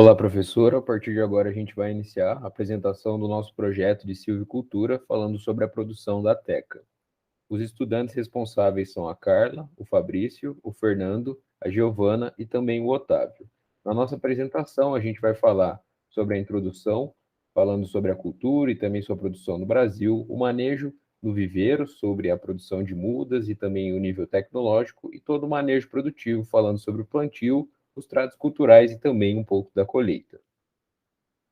Olá, professor. A partir de agora, a gente vai iniciar a apresentação do nosso projeto de silvicultura, falando sobre a produção da teca. Os estudantes responsáveis são a Carla, o Fabrício, o Fernando, a Giovana e também o Otávio. Na nossa apresentação, a gente vai falar sobre a introdução, falando sobre a cultura e também sua produção no Brasil, o manejo do viveiro, sobre a produção de mudas e também o nível tecnológico, e todo o manejo produtivo, falando sobre o plantio, os tratos culturais e também um pouco da colheita.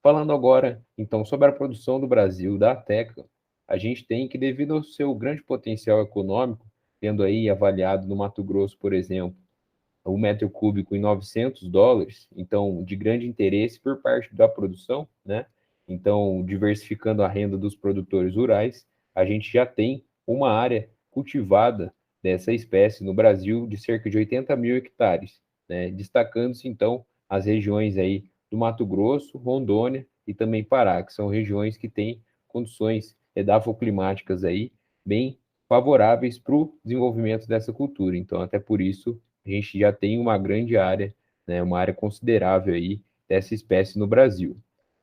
Falando agora, então, sobre a produção do Brasil da teca, a gente tem que, devido ao seu grande potencial econômico, tendo aí avaliado no Mato Grosso, por exemplo, o metro cúbico em US$ 900, então, de grande interesse por parte da produção, né? Então, diversificando a renda dos produtores rurais, a gente já tem uma área cultivada dessa espécie no Brasil de cerca de 80 mil hectares, né? Destacando-se, então, as regiões aí do Mato Grosso, Rondônia e também Pará, que são regiões que têm condições edafoclimáticas aí bem favoráveis para o desenvolvimento dessa cultura. Então, até por isso, a gente já tem uma grande área, né, uma área considerável aí dessa espécie no Brasil.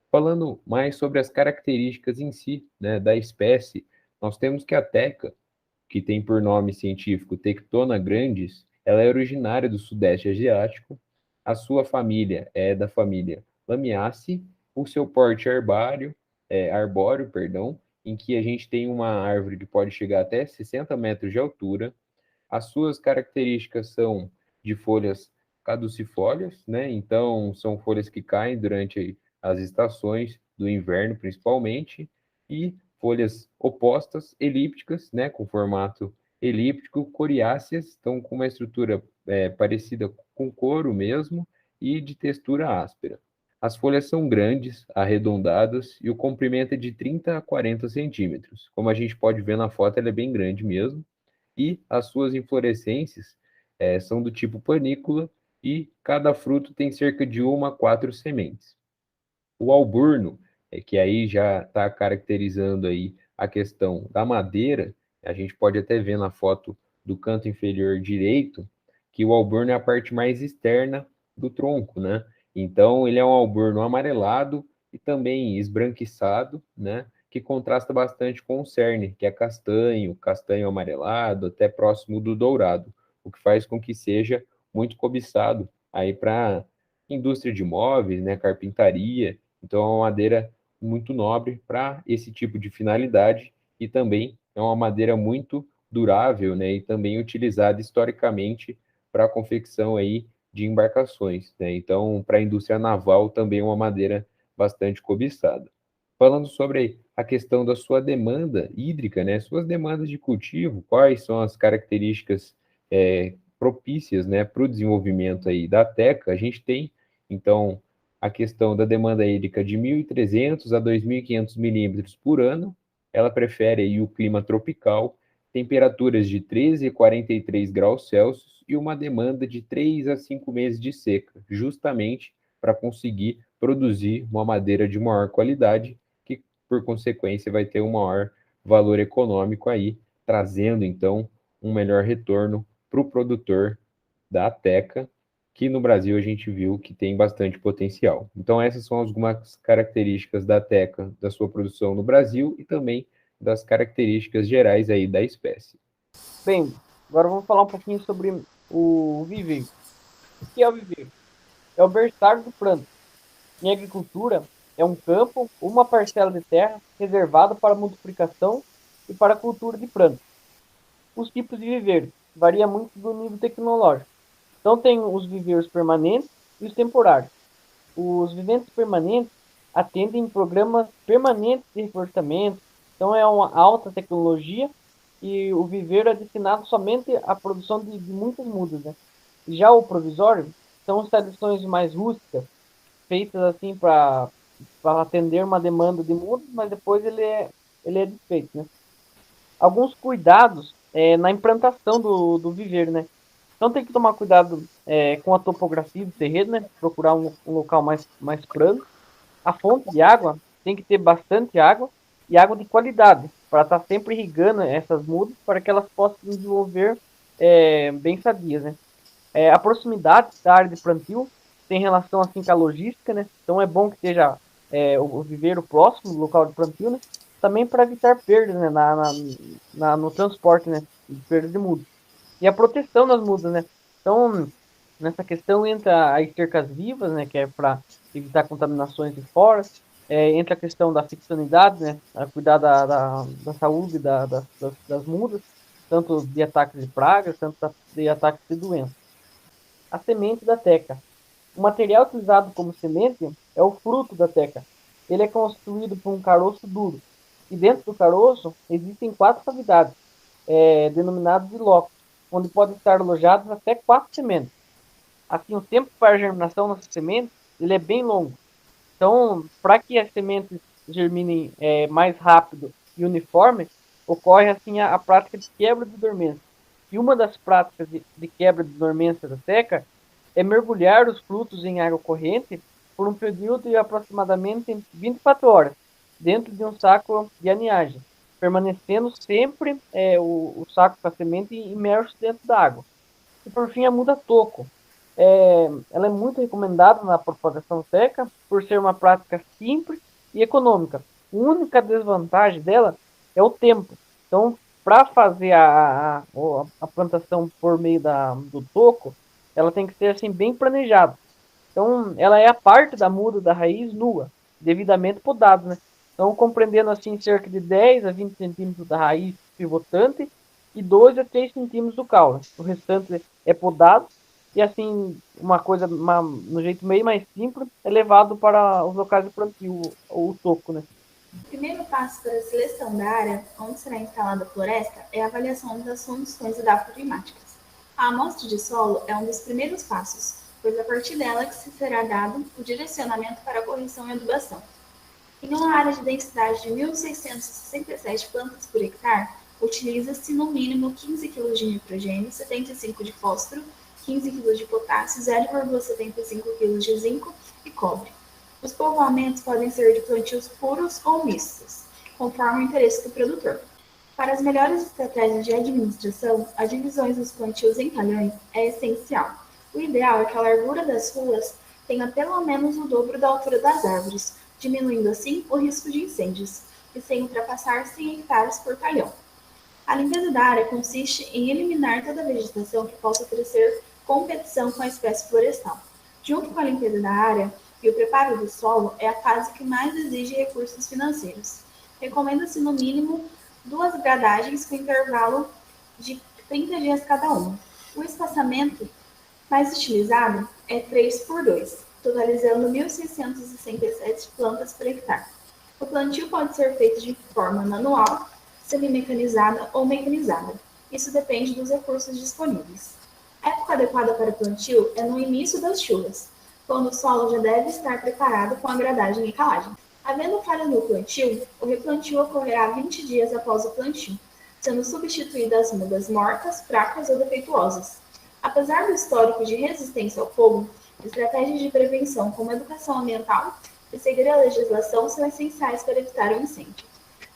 Falando mais sobre as características em si, né, da espécie, nós temos que a teca, que tem por nome científico Tectona grandis, ela é originária do Sudeste Asiático. A sua família é da família Lamiaceae. O seu porte arbóreo, perdão, em que a gente tem uma árvore que pode chegar até 60 metros de altura. As suas características são de folhas caducifólias, né? Então, são folhas que caem durante as estações do inverno, principalmente, e folhas opostas, elípticas, né? Com formato elíptico, coriáceas, então com uma estrutura parecida com couro mesmo e de textura áspera. As folhas são grandes, arredondadas, e o comprimento é de 30 a 40 centímetros. Como a gente pode ver na foto, ela é bem grande mesmo, e as suas inflorescências são do tipo panícula e cada fruto tem cerca de 1 a 4 sementes. O alburno, que aí já está caracterizando aí a questão da madeira, a gente pode até ver na foto do canto inferior direito que o alburno é a parte mais externa do tronco, né? Então ele é um alburno amarelado e também esbranquiçado, né? Que contrasta bastante com o cerne, que é castanho, castanho amarelado, até próximo do dourado, o que faz com que seja muito cobiçado aí para indústria de móveis, né, carpintaria. Então é uma madeira muito nobre para esse tipo de finalidade e também é uma madeira muito durável, né, e também utilizada historicamente para a confecção aí de embarcações, né? Então, para a indústria naval também é uma madeira bastante cobiçada. Falando sobre a questão da sua demanda hídrica, né, suas demandas de cultivo, quais são as características propícias, né, para o desenvolvimento aí da teca, a gente tem, então, a questão da demanda hídrica de 1.300 a 2.500 milímetros por ano. Ela prefere aí o clima tropical, temperaturas de 13 a 43 graus Celsius e uma demanda de 3 a 5 meses de seca, justamente para conseguir produzir uma madeira de maior qualidade, que por consequência vai ter um maior valor econômico aí, trazendo então um melhor retorno para o produtor da teca, que no Brasil a gente viu que tem bastante potencial. Então, essas são algumas características da teca, da sua produção no Brasil e também das características gerais aí da espécie. Bem, agora vamos falar um pouquinho sobre o viveiro. O que é o viveiro? É o berçário do planta. Em agricultura, é um campo ou uma parcela de terra reservado para multiplicação e para a cultura de plantas. Os tipos de viveiro variam muito do nível tecnológico. Então, tem os viveiros permanentes e os temporários. Os viventes permanentes atendem programas permanentes de reflorestamento, então é uma alta tecnologia e o viveiro é destinado somente à produção de muitas mudas, né? Já o provisório são instalações mais rústicas, feitas assim para atender uma demanda de mudas, mas depois ele é desfeito, né? Alguns cuidados na implantação do viveiro, né? Então tem que tomar cuidado com a topografia do terreno, né? Procurar um local mais plano. A fonte de água tem que ter bastante água e água de qualidade, para estar sempre irrigando essas mudas para que elas possam desenvolver bem sadias, né? A proximidade da área de plantio tem relação assim com a logística, né? Então é bom que seja o viveiro próximo do local de plantio, né? Também para evitar perdas, né? No transporte, né? De perdas de mudas. E a proteção das mudas, né? Então, nessa questão entra as cercas vivas, né? Que é para evitar contaminações de fora. Entra a questão da fixanidade, né? A cuidar da saúde das mudas, tanto de ataques de pragas, tanto de ataques de doenças. A semente da teca. O material utilizado como semente é o fruto da teca. Ele é constituído por um caroço duro. E dentro do caroço existem 4 cavidades, denominadas ilóculos, onde podem estar alojadas até 4 sementes. Assim, o tempo para a germinação dessas sementes ele é bem longo. Então, para que as sementes germinem mais rápido e uniforme, ocorre assim a prática de quebra de dormência. E uma das práticas de quebra de dormência da teca é mergulhar os frutos em água corrente por um período de aproximadamente 24 horas, dentro de um saco de aninhagem, permanecendo sempre o saco com a semente imerso dentro da água. E por fim, a muda toco. Ela é muito recomendada na propagação seca por ser uma prática simples e econômica. A única desvantagem dela é o tempo. Então, para fazer a plantação por meio do toco, ela tem que ser assim bem planejada. Então, ela é a parte da muda da raiz nua, devidamente podada, né? Então, compreendendo assim cerca de 10 a 20 centímetros da raiz pivotante e 2 a 3 centímetros do caule. O restante é podado e assim, no jeito meio mais simples, é levado para os locais de plantio, o toco, né? O primeiro passo para a seleção da área onde será instalada a floresta é a avaliação das condições edafoclimáticas. A amostra de solo é um dos primeiros passos, pois a partir dela que se será dado o direcionamento para a correção e adubação. Em uma área de densidade de 1.667 plantas por hectare, utiliza-se no mínimo 15 kg de nitrogênio, 75 kg de fósforo, 15 kg de potássio, 0,75 kg de zinco e cobre. Os povoamentos podem ser de plantios puros ou mistos, conforme o interesse do produtor. Para as melhores estratégias de administração, a divisão dos plantios em talhões é essencial. O ideal é que a largura das ruas tenha pelo menos o dobro da altura das árvores, diminuindo assim o risco de incêndios, e sem ultrapassar 100 hectares por talhão. A limpeza da área consiste em eliminar toda a vegetação que possa oferecer competição com a espécie florestal. Junto com a limpeza da área e o preparo do solo, é a fase que mais exige recursos financeiros. Recomenda-se no mínimo 2 gradagens com intervalo de 30 dias cada uma. O espaçamento mais utilizado é 3 por 2, totalizando 1.667 plantas por hectare. O plantio pode ser feito de forma manual, semi-mecanizada ou mecanizada. Isso depende dos recursos disponíveis. A época adequada para o plantio é no início das chuvas, quando o solo já deve estar preparado com a gradagem e calagem. Havendo falha no plantio, o replantio ocorrerá 20 dias após o plantio, sendo substituídas as mudas mortas, fracas ou defeituosas. Apesar do histórico de resistência ao fogo, estratégias de prevenção como educação ambiental e seguir a legislação são essenciais para evitar o incêndio.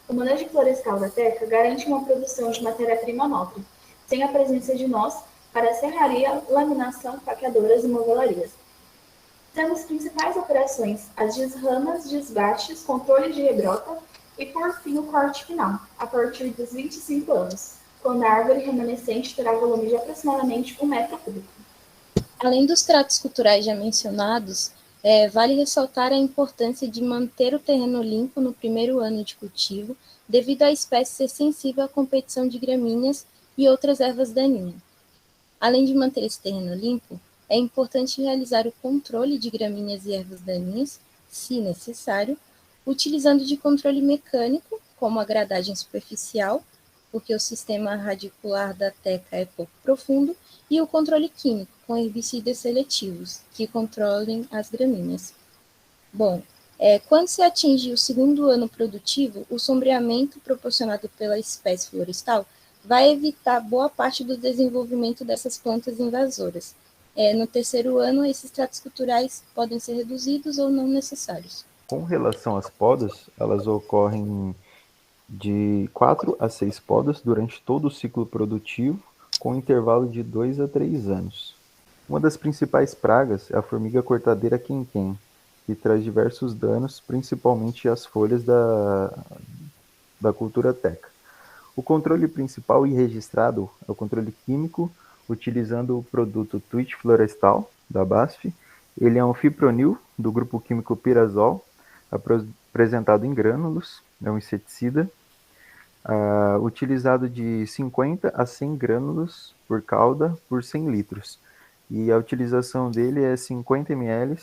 O manejo florestal da teca garante uma produção de matéria-prima nobre, sem a presença de nós para serraria, laminação, faqueadoras e movelarias. Sendo as principais operações as desramas, desbastes, controle de rebrota e, por fim, o corte final, a partir dos 25 anos, quando a árvore remanescente terá volume de aproximadamente 1 metro cúbico. Além dos tratos culturais já mencionados, vale ressaltar a importância de manter o terreno limpo no primeiro ano de cultivo, devido à espécie ser sensível à competição de gramíneas e outras ervas daninhas. Além de manter esse terreno limpo, é importante realizar o controle de gramíneas e ervas daninhas, se necessário, utilizando de controle mecânico, como a gradagem superficial, porque o sistema radicular da teca é pouco profundo, e o controle químico, com herbicidas seletivos, que controlem as gramíneas. Bom, quando se atinge o segundo ano produtivo, o sombreamento proporcionado pela espécie florestal vai evitar boa parte do desenvolvimento dessas plantas invasoras. No terceiro ano, esses tratos culturais podem ser reduzidos ou não necessários. Com relação às podas, elas ocorrem de 4 a 6 podas durante todo o ciclo produtivo, com intervalo de 2 a 3 anos. Uma das principais pragas é a formiga cortadeira quem-quem, que traz diversos danos, principalmente às folhas da cultura teca. O controle principal e registrado é o controle químico, utilizando o produto Twitch Florestal, da BASF. Ele é um fipronil, do grupo químico pirazol, apresentado em grânulos, é um inseticida, utilizado de 50 a 100 grânulos por cauda por 100 litros. E a utilização dele é 50 ml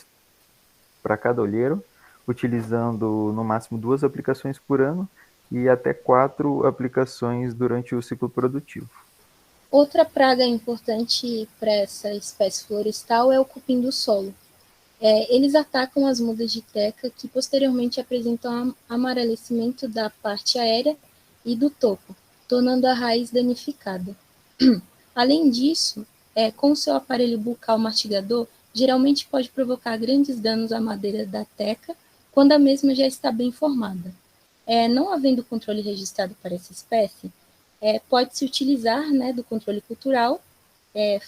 para cada olheiro, utilizando no máximo 2 aplicações por ano e até 4 aplicações durante o ciclo produtivo. Outra praga importante para essa espécie florestal é o cupim do solo. Eles atacam as mudas de teca, que posteriormente apresentam amarelecimento da parte aérea e do topo, tornando a raiz danificada. Além disso, com seu aparelho bucal mastigador, geralmente pode provocar grandes danos à madeira da teca, quando a mesma já está bem formada. Não havendo controle registrado para essa espécie, pode-se utilizar, né, do controle cultural,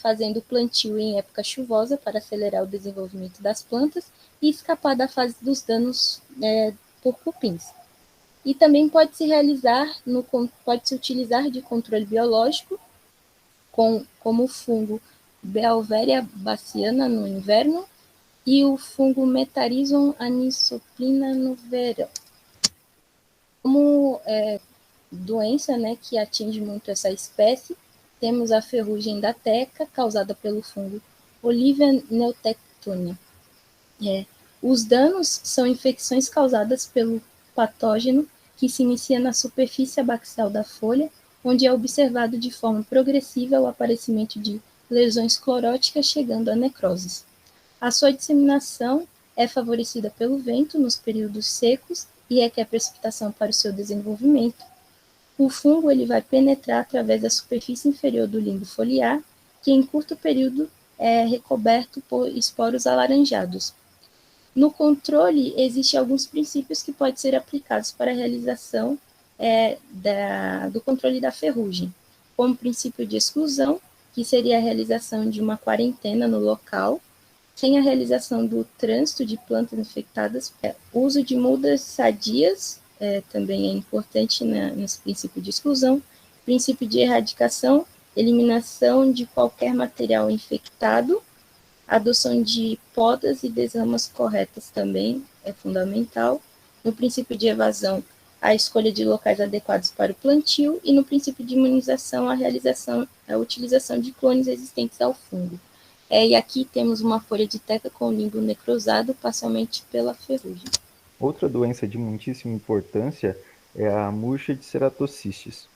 fazendo plantio em época chuvosa para acelerar o desenvolvimento das plantas e escapar da fase dos danos por cupins. E também pode-se utilizar de controle biológico, como o fungo Beauveria baciana no inverno e o fungo Metarhizium anisoplina no verão. Como doença, né, que atinge muito essa espécie, temos a ferrugem da teca, causada pelo fungo Olivia neotectonia. Os danos são infecções causadas pelo patógeno que se inicia na superfície abaxial da folha, onde é observado de forma progressiva o aparecimento de lesões cloróticas, chegando a necroses. A sua disseminação é favorecida pelo vento nos períodos secos e requer precipitação para o seu desenvolvimento. O fungo ele vai penetrar através da superfície inferior do limbo foliar, que em curto período é recoberto por esporos alaranjados. No controle, existem alguns princípios que podem ser aplicados para a realização do controle da ferrugem, como o princípio de exclusão, que seria a realização de uma quarentena no local, sem a realização do trânsito de plantas infectadas, uso de mudas sadias, também é importante nesse princípio de exclusão, princípio de erradicação, eliminação de qualquer material infectado, adoção de podas e desamas corretas também é fundamental. No princípio de evasão, a escolha de locais adequados para o plantio, e no princípio de imunização, a utilização de clones resistentes ao fungo. E aqui temos uma folha de teca com o limbo necrosado, parcialmente pela ferrugem. Outra doença de muitíssima importância é a murcha de Ceratocystis,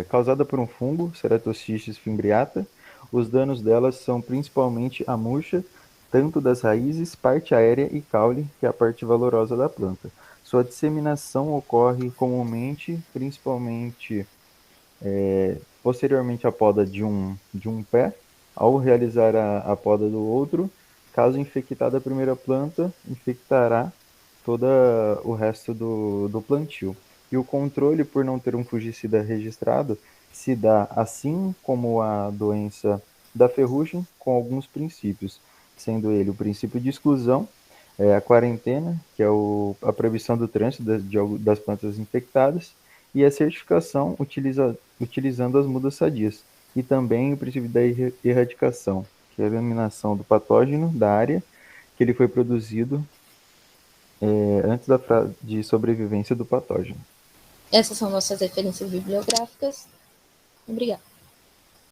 causada por um fungo, Ceratocystis fimbriata. Os danos delas são principalmente a murcha, tanto das raízes, parte aérea e caule, que é a parte valorosa da planta. Sua disseminação ocorre comumente, principalmente posteriormente à poda de um pé, ao realizar a poda do outro. Caso infectada a primeira planta, infectará todo o resto do plantio. E o controle, por não ter um fungicida registrado, se dá assim como a doença da ferrugem, com alguns princípios, sendo ele o princípio de exclusão, a quarentena, que é a proibição do trânsito das plantas infectadas, e a certificação utilizando as mudas sadias, e também o princípio da erradicação, que é a eliminação do patógeno da área que ele foi produzido antes da fase de sobrevivência do patógeno. Essas são nossas referências bibliográficas. Obrigada.